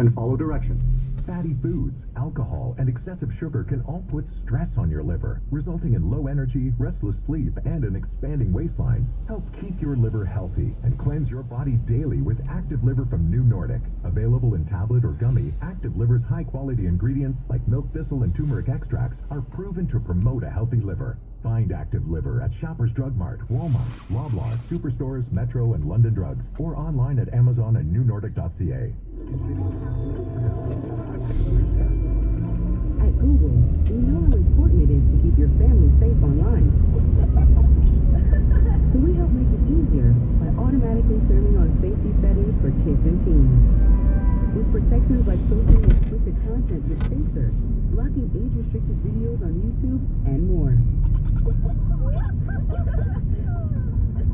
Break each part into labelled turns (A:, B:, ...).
A: and follow directions.
B: Fatty foods, alcohol, and excessive sugar can all put stress on your liver, resulting in low energy, restless sleep, and an expanding waistline. Help keep your liver healthy and cleanse your body daily with Active Liver from New Nordic. Available in tablet or gummy, Active Liver's high-quality ingredients like milk thistle and turmeric extracts are proven to promote a healthy liver. Find Active Liver at Shoppers Drug Mart, Walmart, Loblaws, Superstores, Metro, and London Drugs, or online at Amazon and newnordic.ca.
C: At Google, we know how important it is to keep your family safe online. So we help make it easier by automatically turning on safety settings for kids and teens. With protections like filtering explicit content with censor, blocking age-restricted videos on YouTube, and more.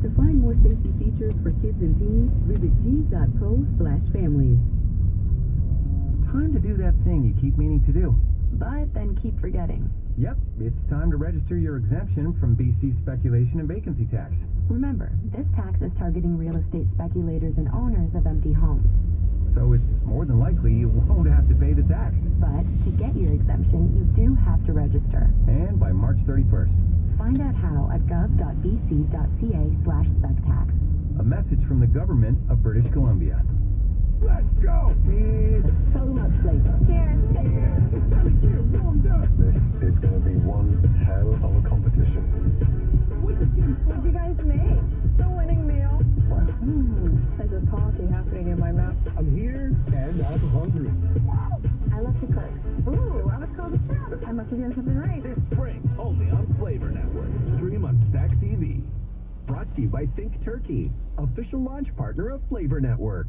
C: To find more safety features for kids and teens, visit g.co/families.
D: Time to do that thing you keep meaning to do.
E: But then keep forgetting.
D: Yep, it's time to register your exemption from BC speculation and vacancy tax.
E: Remember, this tax is targeting real estate speculators and owners of empty homes.
D: So it's more than likely you won't have to pay the tax.
E: But to get your exemption, you do have to register.
D: And by March 31st.
E: Find out how at gov.bc.ca/spectax.
D: A message from the government of British Columbia.
A: Let's go!
C: So much flavor.
A: It's gonna get warmed up.
F: This is going to be one hell of a competition.
A: What'd you
G: guys make? The winning meal.
F: Wow.
G: There's a party happening in my mouth.
A: I'm here and I'm hungry.
G: I love to cook. Ooh, I was called a chef. I must be doing something right.
H: This spring, only on Flavor Network. Stream on Stack TV.
B: Brought to you by Think Turkey, official launch partner of Flavor Network.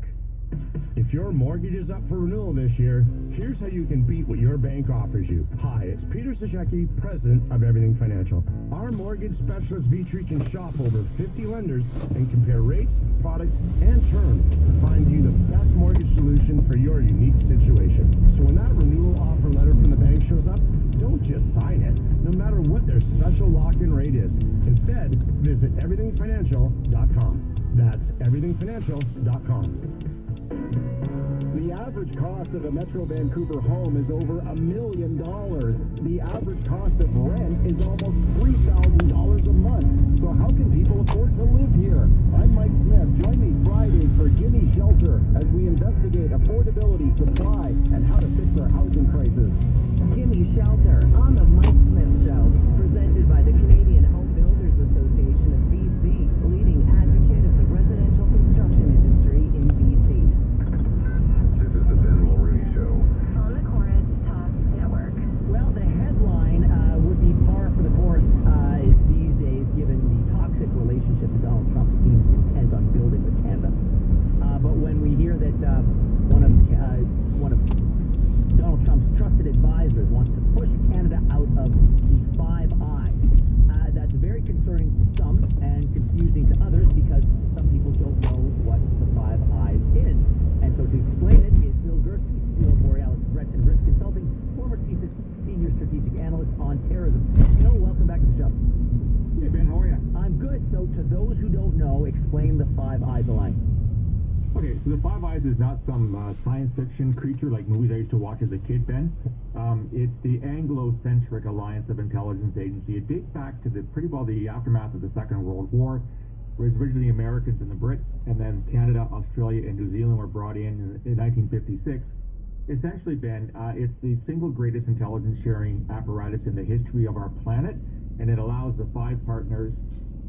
A: If your mortgage is up for renewal this year, here's how you can beat what your bank offers you. Hi, it's Peter Szechecki, president of Everything Financial. Our mortgage specialist Vitri can shop over 50 lenders and compare rates, products, and terms to find you the best mortgage solution for your unique situation. So when that renewal offer letter from the bank shows up, don't just sign it, no matter what their special lock-in rate is. Instead, visit everythingfinancial.com. That's everythingfinancial.com. The average cost of a Metro Vancouver home is over $1 million. The average cost of rent is almost $3,000 a month. So how can people afford to live here? I'm Mike Smith. Join me Friday for Gimme Shelter as we investigate affordability, supply, and how to fix our housing crisis.
C: Gimme Shelter on the Mike Smith Show, presented by the Canadian Home Builders Association of BC, leading advocate of the residential construction industry in BC.
F: This is the Ben Mulrooney Show.
E: On the Chorus Talk Network.
C: Well, the headline would be par for the course these days, given the toxic relationship that Donald Trump seems intent on building with Canada. But when we hear that one of Donald Trump's trusted advisors wants to push Canada out of the Five Eyes, that's very concerning to some and confusing to others because some people don't know what the Five Eyes is. And so to explain it is Phil Gursky, CEO of Borealis Threat and Risk Consulting, former senior strategic analyst on terrorism. Phil, welcome back to the show.
A: Hey Ben, how are you?
C: I'm good. So to those who don't know, explain the Five Eyes Alliance.
A: Okay, so the Five Eyes is not some science fiction creature like movies I used to watch as a kid, Ben. It's the Anglo-centric alliance of intelligence agency. It dates back to the aftermath of the Second World War. It was originally the Americans and the Brits, and then Canada, Australia, and New Zealand were brought in 1956. Essentially, Ben, it's the single greatest intelligence sharing apparatus in the history of our planet, and it allows the five partners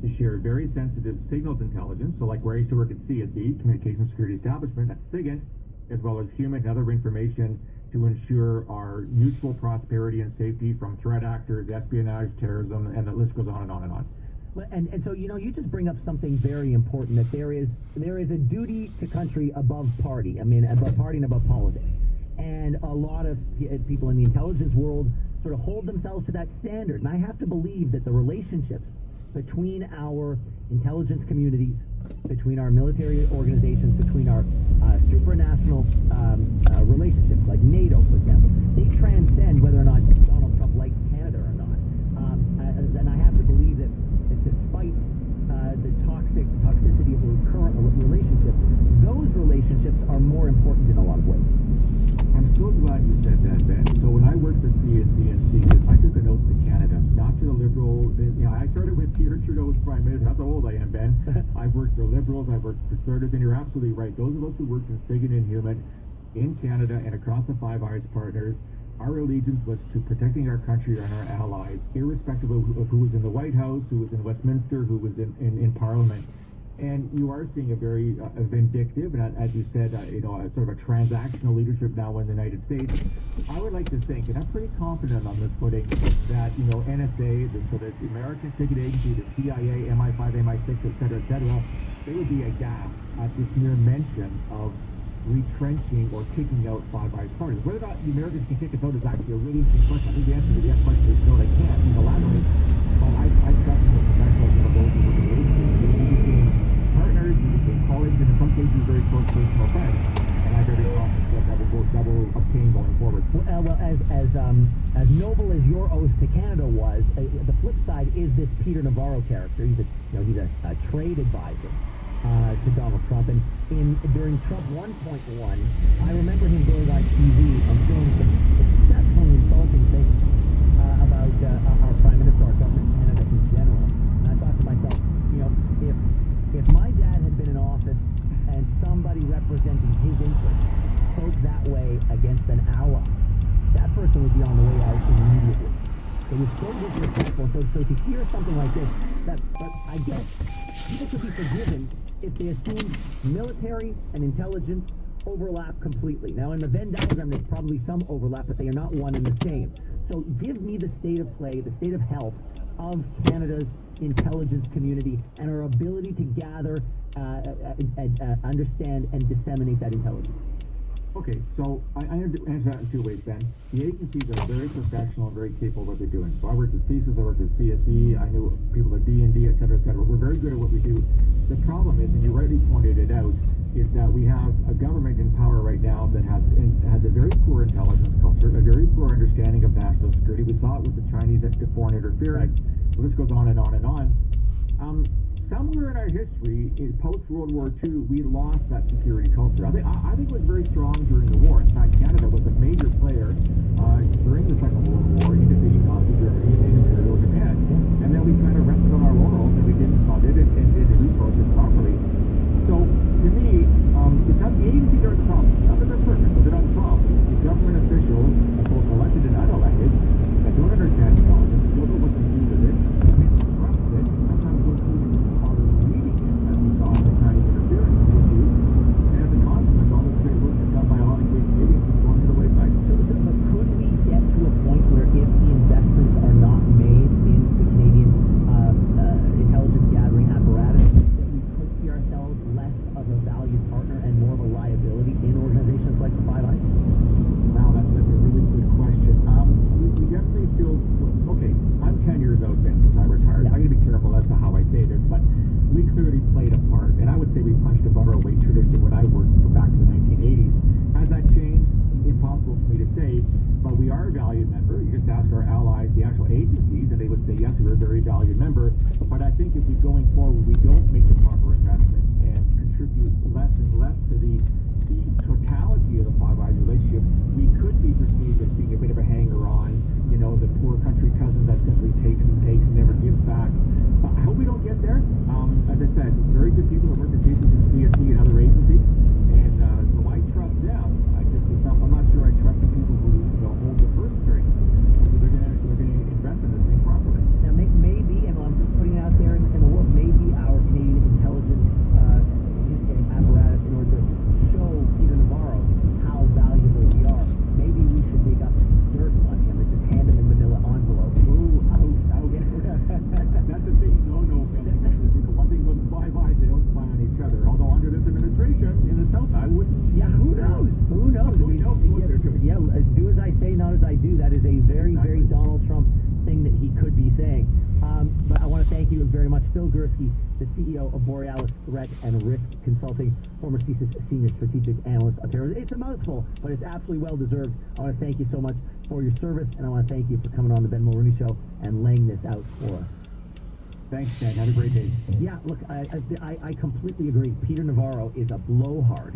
A: to share very sensitive signals intelligence, so like where I used to work at CSE, Communication Security Establishment, that's SIGINT, as well as human and other information to ensure our mutual prosperity and safety from threat actors, espionage, terrorism, and the list goes on and on and on.
C: And so, you just bring up something very important, that there is a duty to country above party. I mean, above party and above politics. And a lot of people in the intelligence world sort of hold themselves to that standard. And I have to believe that the relationships between our intelligence communities, between our military organizations, between our supranational relationships, like NATO, for example, they transcend whether or not Donald Trump likes Canada or not. And I have to believe that despite the toxicity of the current relationship, those relationships are more important in a lot of ways.
I: was Prime Minister. That's how old I am, Ben. I've worked for Liberals, I've worked for Conservatives, and you're absolutely right. Those of us who worked in Sigyn and Human in Canada and across the Five Eyes partners, our allegiance was to protecting our country and our allies, irrespective of who was in the White House, who was in Westminster, who was in Parliament. And you are seeing a very vindictive, and as you said, a sort of a transactional leadership now in the United States. I would like to think, and I'm pretty confident on this footing, that NSA, the American Secret Agency, the CIA, MI5, MI6, et cetera, they would be aghast at this mere mention of retrenching or kicking out Five Eyes parties. Whether or not the Americans can kick us out is actually a really interesting question. I think the answer to the yes question is no, they can't unilaterally. But I trust the professionals of those who work in the agency. We became partners, we became colleagues, and in some cases very close personal friends. And I have every confidence that will obtain going forward.
C: Well, as noble as your oath to Canada was, the flip side is this Peter Navarro character. He's a trade advisor to Donald Trump, and during Trump 1.1, I remember him going on TV and saying some exceptionally insulting things about our Prime Minister, our government, Canada in general. And I thought to myself, if my dad had been in office and somebody representing his interests spoke that way against an ally, that person would be on the way out immediately. It was so disrespectful. So to hear something like this, but I guess people could be forgiven if they assume military and intelligence overlap completely. Now, in the Venn diagram, there's probably some overlap, but they are not one and the same. So give me the state of play, the state of health of Canada's intelligence community and our ability to gather, understand, and disseminate that intelligence.
I: Okay, so I answer that in two ways, Ben. The agencies are very professional and very capable of what they're doing. So I worked at CSIS, I worked at CSE, I knew people at D&D, et cetera, et cetera. We're very good at what we do. The problem is, and you rightly pointed it out, is that we have a government in power right now that has a very poor intelligence culture, a very poor understanding of national security. We saw it with the Chinese foreign interference. So this goes on and on and on. Somewhere in our history, post-World War II, we lost that security culture. I think it was very strong during the war. In fact, Canada was a major player during the Second World War in defeating Nazi Germany and Imperial Japan. And then we kind of rested on our laurels and we didn't fund it and didn't resource it properly. So, to me, it's not the agencies are the problem. Not that they're perfect, but they're not the problem. The government officials, both elected and unelected, that don't understand intelligence, don't know what to do with it, trust it, sometimes don't even bother reading it, as we saw in the Chinese interference issue. And as a consequence, all this great work is done by a lot of great Canadians is going to the wayside.
C: But could we get to a point where if the investments are not made in the Canadian intelligence gathering apparatus, that we could see ourselves less of a valued partner and more of a liability in organizations like the Five Eyes?
I: Wow, that's a really good question. We definitely feel, okay, I'm 10 years out, Ben, since I retired.
C: Yeah.
I: I'm going to be careful as to how I say this, but we clearly played a part, and I would say we punched above our weight traditionally when I worked back in the 1980s. Has that changed? Impossible for me to say, but we are a valued member. You just ask our allies, the actual agencies, and they would say, yes, we're a very valued member. But I think if we going forward, we don't make the proper investment and contribute less and less to the totality of the Five Eyes relationship, we could be perceived as being a bit of a hanger-on, the poor country cousin that simply takes and never gives back. I hope we don't get there. As I said, very good people that work at CSE and other agencies, and so I trust them. I'm not sure I trust the people who hold the purse strings. They're going to invest in this thing properly.
C: Now, maybe, and I'm just putting it out there in the world, maybe our Canadian intelligence apparatus, in order to show Peter Navarro how valuable we are, maybe we should dig up dirt on him and just hand him a manila envelope. Ooh, ouch.
I: That's the thing. No, Ben. The one thing about the Five Eyes, they don't spy on each other. Although under this administration in the South, I wouldn't.
C: Yeah, who knows? Who knows?
I: What they're doing.
C: Yeah, do as I say, not as I do. That is a very, very Donald Trump thing that he could be saying. But I want to thank you very much, Phil Gursky, the CEO of Borealis Threat and Risk Consulting, former CSIS Senior Strategic Analyst up here. It's a mouthful, but it's absolutely well-deserved. I want to thank you so much for your service, and I want to thank you for coming on the Ben Mulroney Show and laying this out for us.
I: Thanks, Dan. Have a great day.
C: Yeah, look, I completely agree. Peter Navarro is a blowhard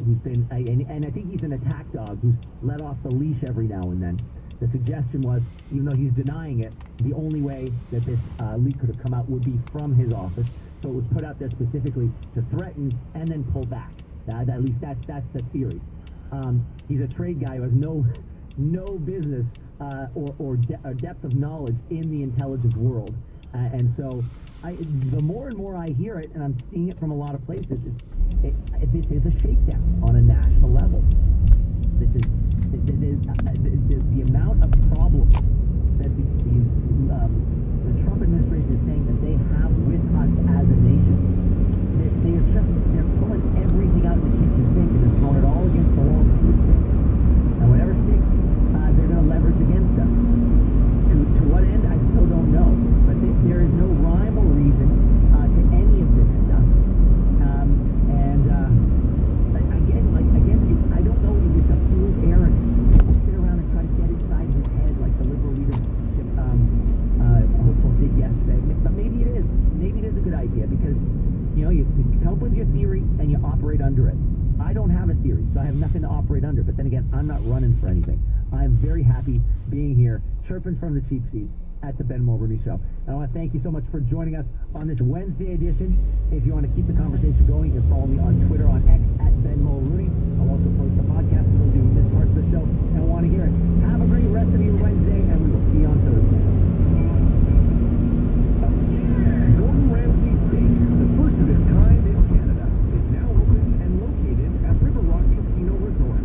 C: who's been, and I think he's an attack dog who's let off the leash every now and then. The suggestion was, even though he's denying it, the only way that this leak could have come out would be from his office. So it was put out there specifically to threaten and then pull back. At least that's the theory. He's a trade guy who has no business or depth of knowledge in the intelligence world. And so the more and more I hear it, and I'm seeing it from a lot of places, this is a shakedown on a national level. This is the amount of problems that the Trump administration is saying that they have with us as a nation. They're pulling everything out of the kitchen sink and they're throwing it all against the wall. And whatever sticks, they're going to leverage against us. To what end, I still don't know. But there is no rhyme or reason to any of this stuff. Again, I don't know if it's a fool's errand to sit around and try to get inside his head like the liberal leadership hopeful did yesterday. But maybe it is. Maybe it is a good idea because, you come up with your theory and you operate under it. I don't have a theory, so I have nothing to operate under. But then again, I'm not running for anything. I'm very happy being here, chirping from the cheap seats at the Ben Mulroney Show. And I want to thank you so much for joining us on this Wednesday edition. If you want to keep the conversation going, you can follow me on Twitter, on X, at Ben Mulroney. I'll also post the podcast for those who missed parts of the show and want to hear it. Have a great rest of your Wednesday, and we will see you on Thursday.
B: Gordon Ramsay Steak, the first of its kind in Canada, is now open and located at River Rock Casino Resort.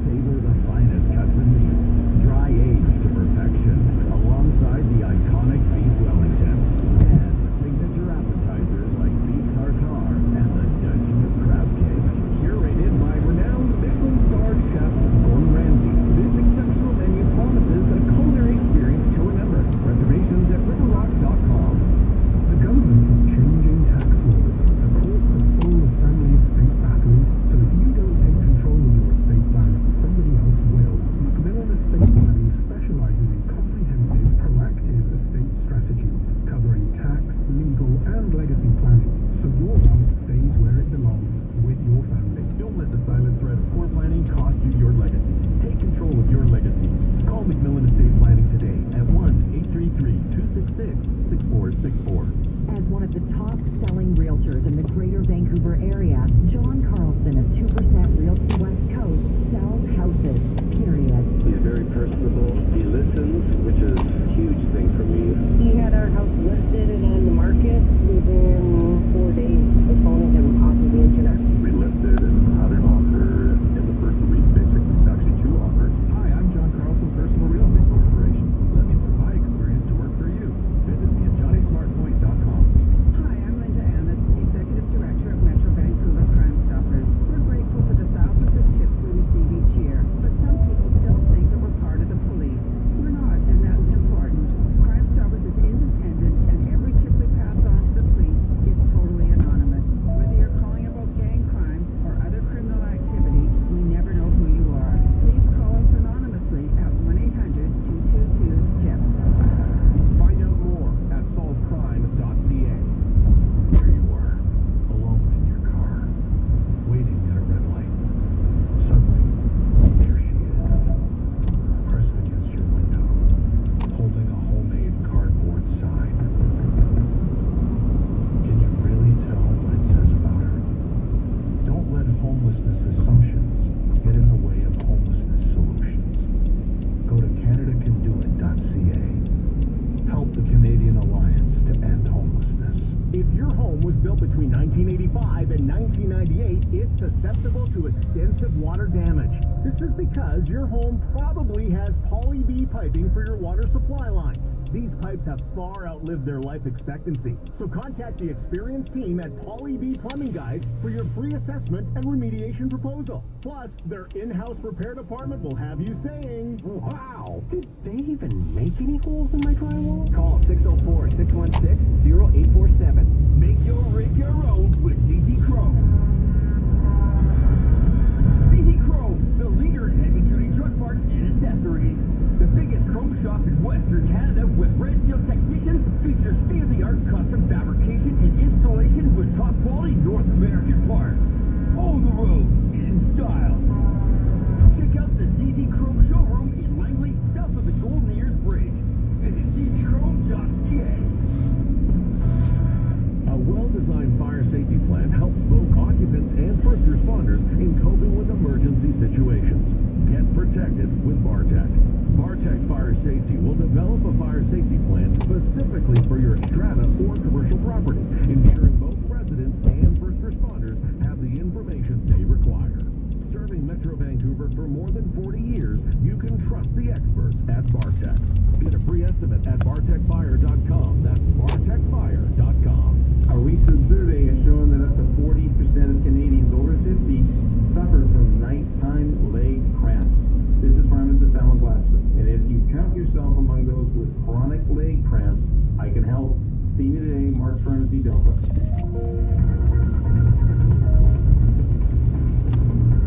B: Savor the finest cuts of meat, dry aged to perfection, alongside the iconic beef Wellington, and signature appetizers like beef tartare and the Dungeon of Crab Cake. Curated by renowned Michelin-starred chef Gordon Ramsay, this exceptional menu promises a culinary experience to remember. Reservations at riverrock.com.
J: The government is changing tax laws. The courts are full of family estate battles, so if you don't take control of your estate plan, somebody else will. Macmillan Estate Planning specializes in comprehensive, proactive estate strategies, covering tax, legal, and legacy planning, so your wealth stays where it belongs, with your family.
B: Don't let the silent threat of poor planning cost you your legacy. Take control of your legacy. Call Macmillan Estate Planning today at 1-833-266-6464.
E: As one of the top-selling realtors in the greater Vancouver area, John Carlson of 2% Realty West Coast sells houses, period.
F: He's very personable. He listens, which is a huge thing for me.
G: He had our house listed and on the market within 4 days of phoning him off of the internet.
F: We listed and had an offer in the first week, basically. Actually, 2 offers.
B: Hi, I'm John Carlson, Personal Real Estate Corporation. Let me put my experience to work for you. Visit me at johnnysmartpoint.com.
K: Hi, I'm Linda Amis, Executive Director of Metro Vancouver Crime Stoppers. We're grateful for the thousands of tips we receive each year, but some people still think that we're part of the police. We're not, and that's important. Crime Stoppers is independent, and every tip we pass on to the police is totally anonymous. Whether you're calling about gang crime or other criminal activity, we never know who you are. Please call us anonymously at 1-800-222-TIP.
B: Find out more at solvecrime.ca. There you are, alone in your car, waiting at a red light. Suddenly, there she is, pressed against your window, holding a homemade cardboard sign. Can you really tell what it says about her? Don't let homelessness assumptions get in the way of homelessness solutions. Go to CanadaCanDoIt.ca. Help the Canadian Alliance to end homelessness. If your home was built between 1985 and 1998, it's susceptible to extensive water damage. This is because your home probably has poly B piping for your water supply line. These pipes have far outlived their life expectancy. So contact the experienced team at Poly B Plumbing Guys for your free assessment and remediation proposal. Plus, their in-house repair department will have you saying, "Wow, did they even make any holes in my drywall?" Call 604-616-0847. Make your rig your own with DZ Chrome. DZ Chrome, the leader in heavy-duty truck parts and accessories. The biggest chrome shop in Western Canada with red steel technicians features state-of-the-art custom estimate at bartechfire.com. That's bartechfire.com.
D: A recent survey has shown that up to 40% of Canadians over 50 suffer from nighttime leg cramps. This is pharmacist Alan Glasser, and if you count yourself among those with chronic leg cramps, I can help. See me today, Mark's Pharmacy, Delta.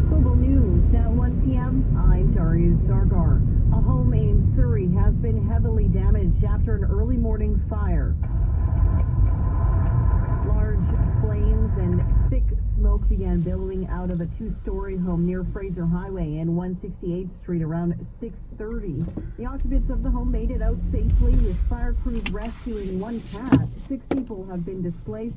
E: Global News at 1 p.m. I'm Darius Dargar. A home in Surrey has been heavily damaged after an early morning fire. Large flames and thick smoke began billowing out of a two-story home near Fraser Highway and 168th Street around 6:30. The occupants of the home made it out safely, with fire crews rescuing one cat. 6 people have been displaced.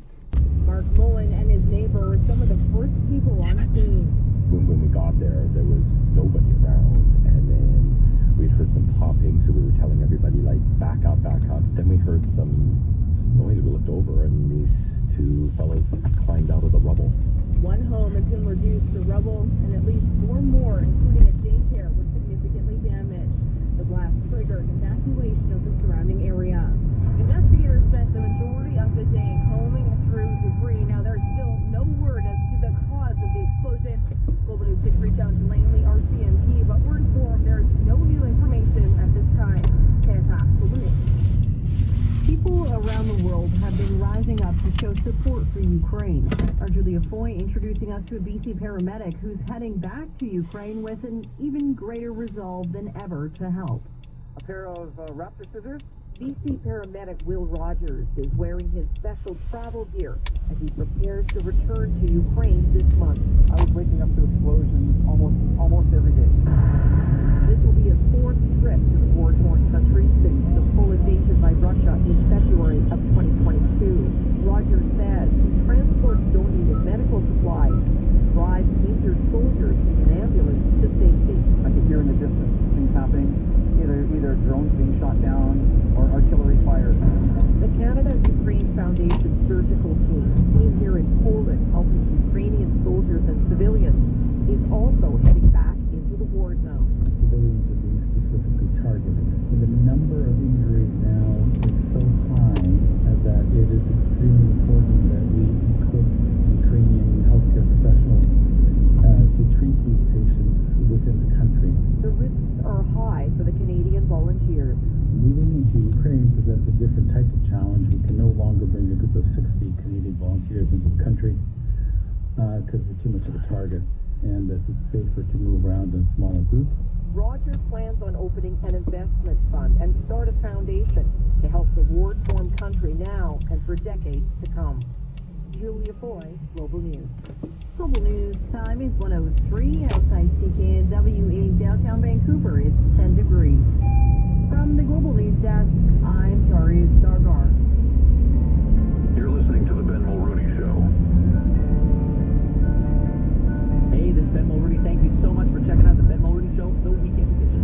E: Mark Mullen and his neighbor were some of the first people on scene.
F: When we got there was nobody around, and then we'd heard some popping, so we were telling everybody, like, back up. Then we heard some noise. We looked over, and these 2 fellas climbed out of the rubble.
E: One home has been reduced to rubble, and at least 4 more, including a daycare, were significantly damaged. The blast triggered evacuation of the surrounding area. Investigators spent the majority of the day combing through debris. Now, there's still no word as to the cause of the explosion. Global News did reach out to Langley RCMP, but we're informed there's no new information at this time. Global News. People around the world have been rising up to show support for Ukraine. Our Julia Foy introducing us to a BC paramedic who's heading back to Ukraine with an even greater resolve than ever to help.
G: A pair of raptor scissors. BC paramedic Will Rogers is wearing his special travel gear as he prepares to return to Ukraine this month.
L: I was waking up to explosions almost every day.
G: This will be his 4th trip to the war-torn country since the full invasion by Russia in February of 2022. Rogers says he transports donated medical supplies, drives injured soldiers in an ambulance to safety.
L: I could hear in the distance things happening, either drones being shot down or artillery fire.
G: The Canada-Ukraine Foundation surgical team here in Poland helping Ukrainian soldiers and civilians is also heading back into the war zone.
M: Civilians are being specifically targeted. The number of injuries now is so high that it is extremely important that we equip Ukrainian healthcare professionals to treat these patients within the country.
G: The risks are high for the Canadian volunteers.
M: Moving into Ukraine presents a different type of challenge. We can no longer bring a group of 60 Canadian volunteers into the country because we're too much of a target, and it's safer to move around in smaller groups.
G: Rogers plans on opening an investment fund and start a foundation to help the war-torn country now and for decades to come. Julia Foy, Global News.
E: Global News time is 1:03 outside CKNW in downtown Vancouver. It's 10 degrees. From the Global News Desk, I'm Darius Dargar.
B: You're listening to the Ben Mulrooney Show.
C: Hey, this is Ben Mulrooney. Thank you so much for checking out the Ben Mulrooney Show, the weekend edition.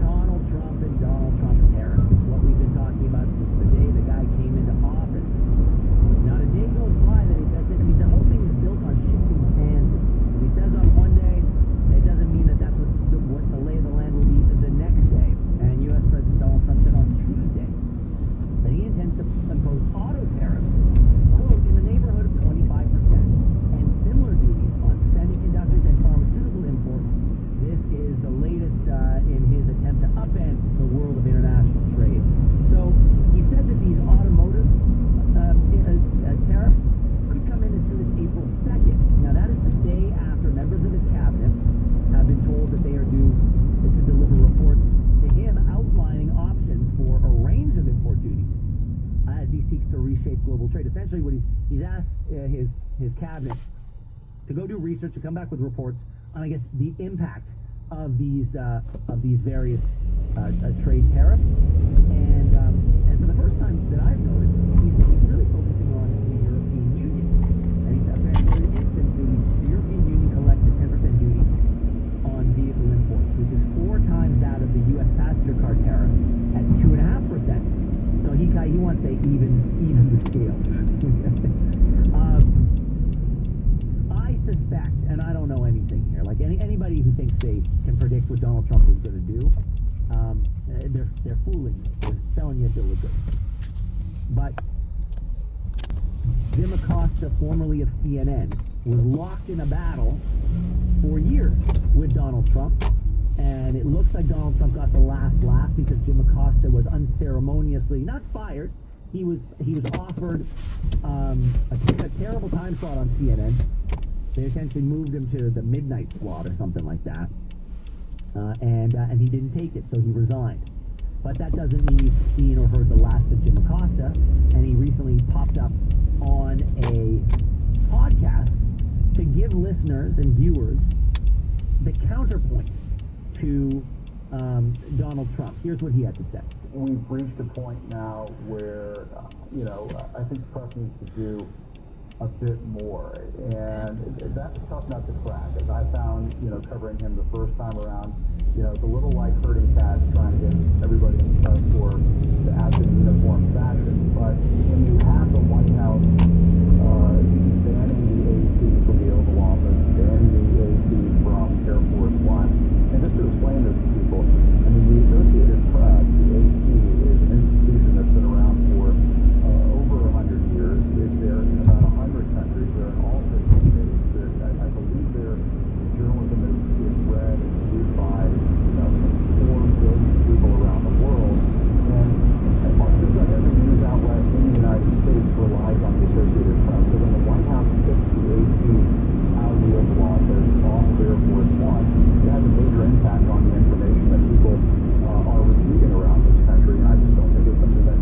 C: Donald Trump and Donald Trump tariffs. What we've been talking about since the day the guy came into office. Not a day goes by that he doesn't. I mean, the whole thing is built on shifting sands. If he says on one day, it doesn't mean that that's what the lay of the land will be the next day. And U.S. President Donald Trump said on Tuesday that he intends to impose auto tariffs, quote, in the neighborhood of 25%, and similar duties on semiconductors and pharmaceutical imports. This is the latest in his attempt to upend the world of international trade. So he said that these automotive tariffs could come in as soon as April 2nd. Now that is the day after members of his cabinet have been told that they are due to deliver reports to him outlining options for a range of import duties as he seeks to reshape global trade. Essentially what he's asked his cabinet to go do research, to come back with reports on, I guess, the impact of these various trade tariffs. And for the first time that I've noticed, he's really focusing on the European Union. And he's, for instance, the European Union collects a 10% duty on vehicle imports, which is 4 times that of the U.S. passenger car tariff at 2.5%. So he wants to even the scales. they can predict what Donald Trump is going to do. They're fooling you. They're selling you a bill of goods. But Jim Acosta, formerly of CNN, was locked in a battle for years with Donald Trump. And it looks like Donald Trump got the last laugh because Jim Acosta was unceremoniously, not fired, he was offered a terrible time slot on CNN. They essentially moved him to the midnight slot or something like that. And he didn't take it, so he resigned. But that doesn't mean you've seen or heard the last of Jim Acosta. And he recently popped up on a podcast to give listeners and viewers the counterpoint to Donald Trump. Here's what he had to say.
N: We've reached a point now where, I think the press needs to do a bit more. And that's a tough nut to crack. As I found, covering him the first time around, it's a little like herding cats trying to get everybody in the press for to act in uniform fashion. But when you have the White House banning the AC from the Oval Office, banning the AC from Air Force One, and just to explain this to people, I mean, the Associated Press, the AC, is an institution that's been around for over 100 years. It's there in about 100 countries. They're in all 50 states. I believe their journalism is read and viewed by 4 billion people around the world. And just like every news outlet in the United States relies on the Associated Press. So when the White House picks the AC out of the Oval Office off of Air Force One, it has a major impact on the information that people are receiving around this country. And I just don't think it's something that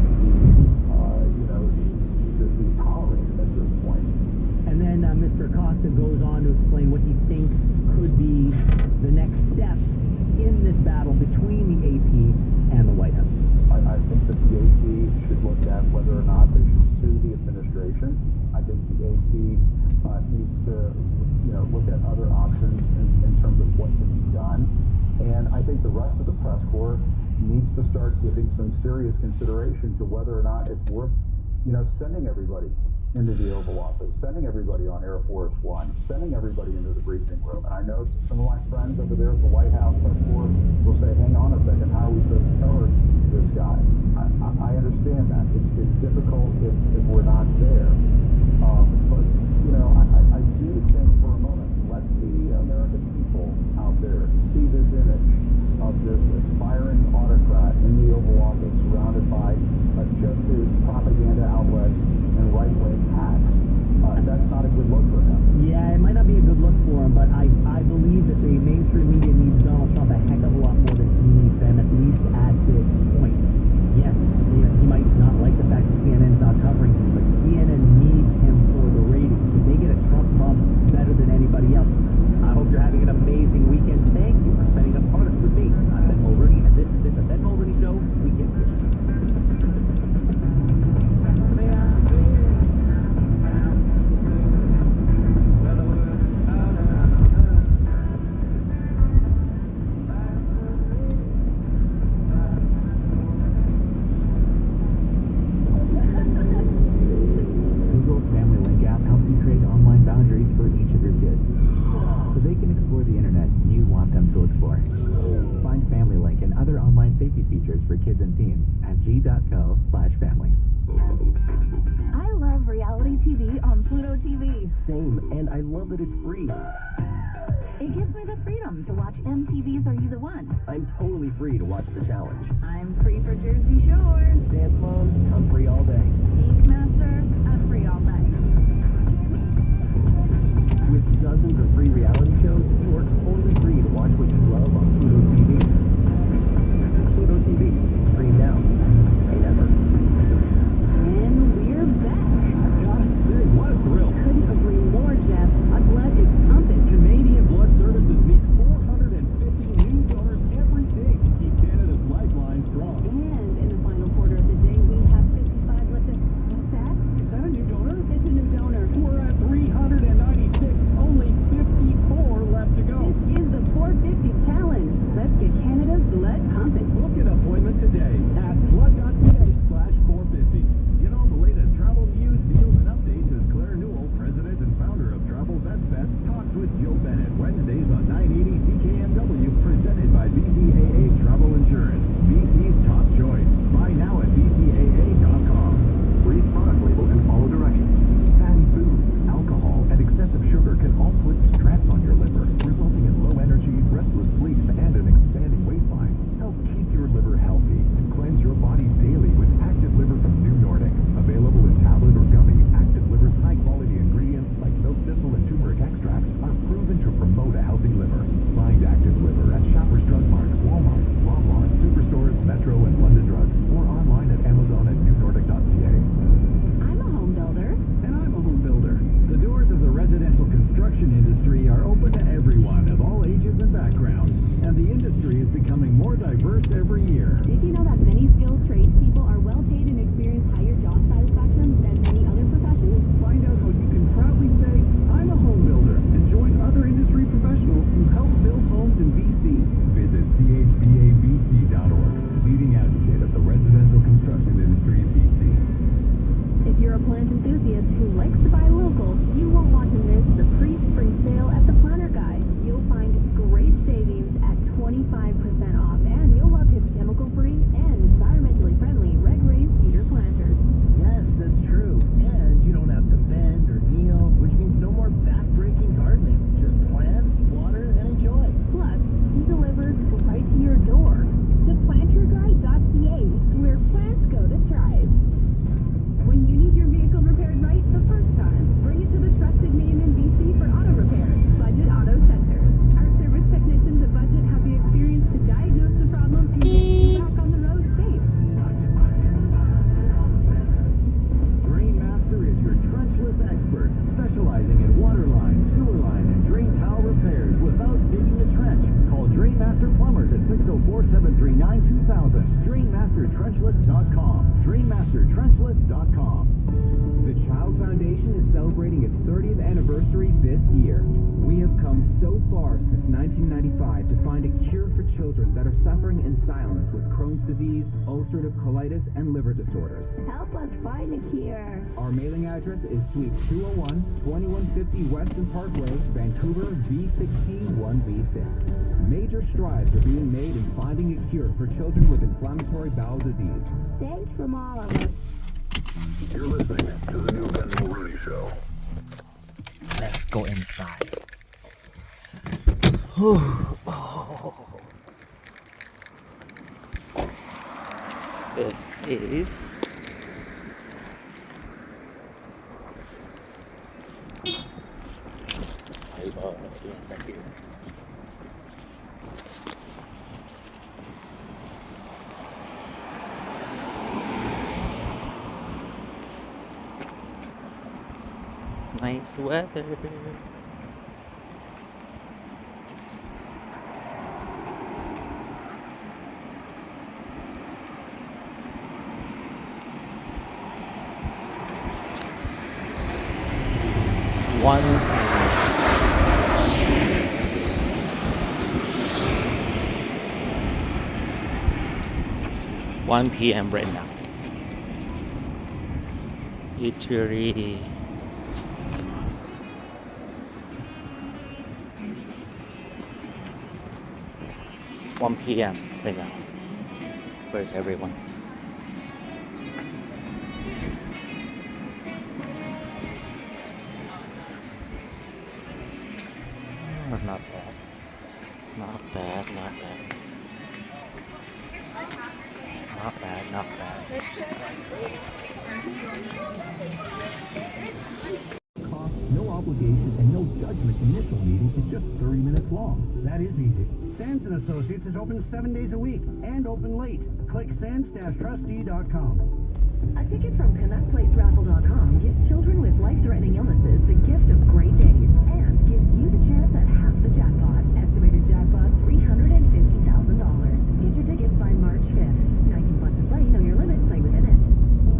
N: should be tolerated at this point.
C: And then Mr. Acosta goes on to explain what he thinks could be the next step in this battle between the AP and the White House.
N: I think that the AP should look at whether or not they should sue the administration. I think the AP needs to, look at other options in terms of what can be done. And I think the rest of the press corps needs to start giving some serious consideration to whether or not it's worth, sending everybody into the Oval Office, sending everybody on Air Force One, sending everybody into the briefing room. And I know some of my friends over there at the White House press corps will say, hang on a second, how are we supposed to cover this guy? I understand that. It's difficult if we're not there. But, I do think for a moment, let the American people out there see this image of this aspiring autocrat in the Oval Office surrounded by just his propaganda outlets and right-wing hacks. That's not a good look for him.
C: Yeah, it might not be a good look for him, but I believe that the mainstream media needs Donald Trump a heck of a lot more than he needs them, at least at this point. Yes, he might not like the fact that CNN's not covering him, but CNN needs him for the ratings. They get a Trump bump better than anybody else. I hope you're having an amazing weekend. Thank you for spending a part of it with me. I'm Ben Mulroney, and this has been the Ben Mulroney Show Weekend Edition. For kids and teens at g.co/family.
O: I love reality TV on Pluto TV.
C: Same, and I love that it's free.
O: It gives me the freedom to watch MTV's Are You the One?
C: I'm totally free to watch The Challenge.
O: I'm free for Jersey Shore.
C: Dance Moms, I'm free all day.
O: Geek Master, I'm free all night.
C: With dozens of free reality shows, you are totally free to watch what you love on Pluto TV. Pluto TV. Stream now. Pay never.
O: And we're back.
C: What a thrill.
O: Couldn't agree more, Jeff. Our blood is pumping.
P: Canadian Blood Services meets 450 new donors every day to keep Canada's lifeline strong.
O: And in the final quarter of the day, we have 55 left. What's that?
B: diverse every year.
O: Did you know that many skilled tradespeople are well paid and experience higher job satisfaction than many other professions?
P: Find out how you can proudly say, I'm a home builder, and join other industry professionals who help build homes in BC.
B: Visit chbabc.org, leading advocate of the residential construction industry in BC.
O: If you're a plant enthusiast who likes to buy local, you won't want to miss the pre-spring sale at the Planter Guy. You'll find great savings at 25% off, and you'll love his chemical-free and environmentally friendly red raised cedar planters.
C: Yes, that's true. And you don't have to bend or kneel, which means no more back-breaking gardening. Just plant, water, and enjoy.
O: Plus, he delivers right to your door. To planterguy.ca, where plants go to thrive. When you need your vehicle repaired right the first time, bring it to the trusted name in BC for auto repair, Budget Auto Center. Our service technicians at Budget have the experience to diagnose the problem and get you back on the road safe.
B: Drainmaster is your trenchless expert, specializing in water line, sewer line, and drain tile repairs without digging a trench. Call Drainmaster Plumbers at 604-739-2000. DrainmasterTrenchless.com. DrainmasterTrenchless.com.
C: The Child Foundation is celebrating its 30th anniversary this year. We have come so far since 1995 to find a cure for children that are suffering in silence with Crohn's disease, ulcerative colitis, and liver disorders.
O: Help us find a cure.
C: Our mailing address is Suite 201, 2150 Weston Parkway, Vancouver, V16 1V6. Major strides are being made in finding a cure for children with inflammatory bowel disease.
O: Thanks from all of us.
Q: You're listening to the new Ben Mulrooney Show.
R: Let's go inside. This is thank you. Nice weather. One 1 p.m. right now. Eatery. One p.m. right now. Where's everyone? Not bad. Not bad, not bad. Not bad, not bad.
C: Cost, no obligation, and no judgment initial meeting is just 30 minutes long. That is easy. Sands & Associates is open 7 days a week and open late. Click sands-trustee.com.
G: A ticket from CanuckPlaceRaffle.com gives children with life-threatening illnesses the gift of great days and gives you the chance at half the jackpot. Estimated jackpot $350,000. Get your tickets by March 5th. 19 plus to play. Know your limit. Play within it.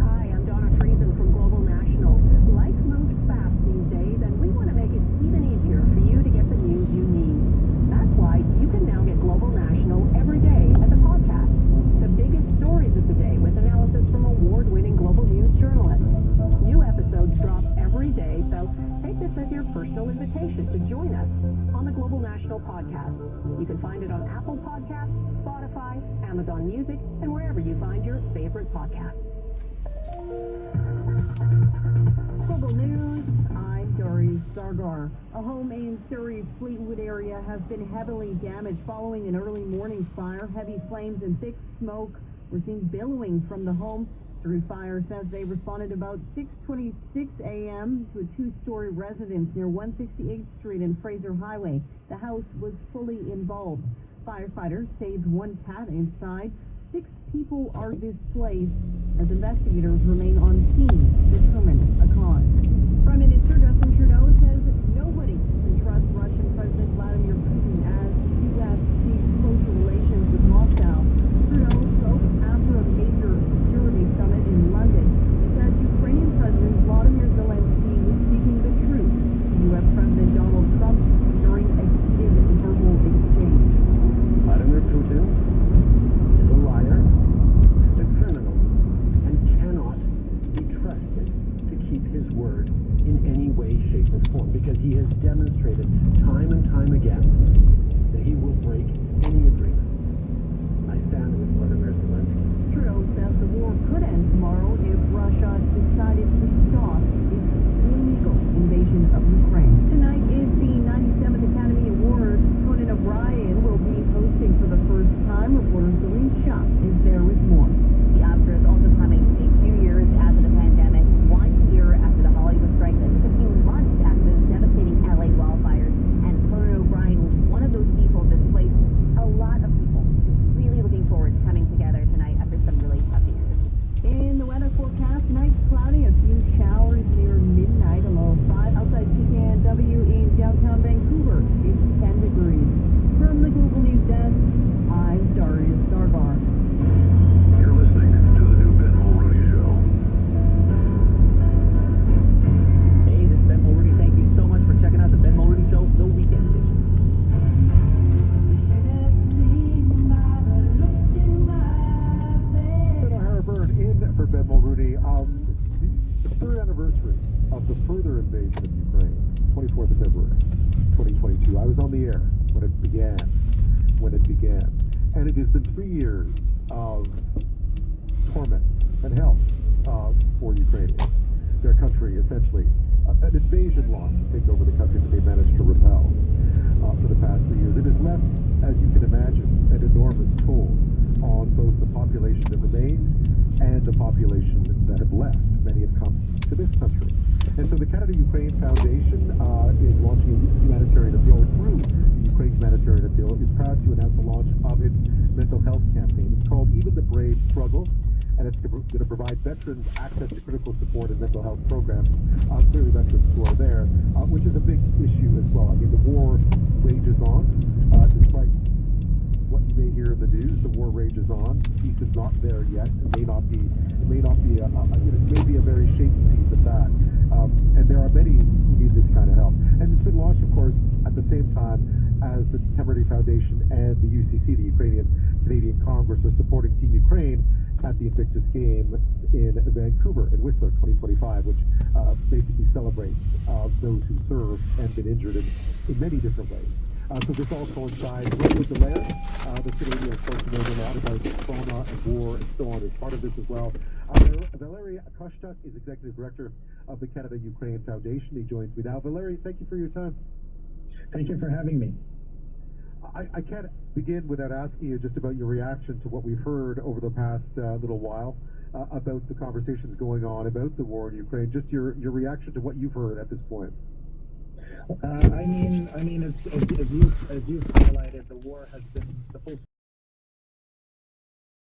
G: Hi, I'm Donna Friesen from Global National. Life moves fast these days, and we want to make it even easier for you to get the news you need. That's why you can now get Global National every day as a podcast. The biggest stories of the day with analysis from award-winning global news journalists. New episodes drop every day, so take this as your personal invitation to join us on the Global National Podcast. You can find it on Apple Podcasts, Spotify, Amazon Music, and wherever you find your favorite podcasts.
E: Global news, I'm Dory Sargar. A home in Surrey's Fleetwood area has been heavily damaged following an early morning fire. Heavy flames and thick smoke were seen billowing from the home. Surrey Fire says they responded about 6:26 a.m. to a two-story residence near 168th Street and Fraser Highway. The house was fully involved. Firefighters saved one cat inside. 6 people are displaced as investigators remain on scene to determine a cause. Prime Minister Justin Trudeau says nobody can trust Russian President Vladimir Putin as the U.S. seeks closer relations with Moscow.
G: Ukraine.
E: Tonight is the 97th Academy Awards. Conan O'Brien will be hosting for the first time. Reporter Celine Schaff is there with more.
S: The Oscar is also coming a few years after the pandemic, 1 year after the Hollywood strikes, and just a few months after the devastating LA wildfires. And Conan O'Brien was one of those people that displaced a lot of people. Really looking forward to coming together tonight after some really tough years.
E: In the weather forecast, tonight cloudy, a few showers near midnight, a low of 5. Outside CKNW in downtown Vancouver, it's 10 degrees. From the Global News Desk, I'm Daria Starbar.
Q: You're listening to the new Ben Mulrooney Show.
C: Hey, this is Ben Mulrooney. Thank you so much for checking out the Ben Mulrooney Show, the weekend edition.
B: Burn in for Ben Mulrooney. The third anniversary of the further invasion of Ukraine, 24th of February, 2022. I was on the air when it began. And it has been 3 years of torment and hell for Ukrainians. Their country, essentially, an invasion launch to take over the country that they managed to repel for the past 3 years. It has left, as you can imagine, an enormous toll on both the population that remained and the population that have left. Many have come to this country. And so the Canada-Ukraine Foundation is launching a humanitarian appeal through the Ukraine Humanitarian Appeal. Is proud to announce the launch of its mental health campaign. It's called Even the Brave Struggle, and it's going to provide veterans access to critical support and mental health programs. Clearly veterans who are there, which is a big issue as well. I mean, the war rages on, despite what you may hear in the news. The war rages on. Peace is not there yet. It may be a very shaky peace at that. And there are many who need this kind of help. And it's been launched, of course, at the same time as the Temerity Foundation and the UCC, the Ukrainian-Canadian Congress, are supporting Team Ukraine at the Invictus Games in Vancouver, in Whistler, 2025, which basically celebrates those who served and been injured in many different ways. So this all coincides with the layer. The Canadian, of course, knows a lot about trauma and war and so on as part of this as well. Valery Koshchuk is Executive Director of the Canada-Ukraine Foundation. He joins me now. Valery, thank you for your time.
I: Thank you for having me.
B: I can't begin without asking you just about your reaction to what we've heard over the past little while about the conversations going on about the war in Ukraine. Just your reaction to what you've heard at this point.
I: I mean, as you've highlighted, the war has been the full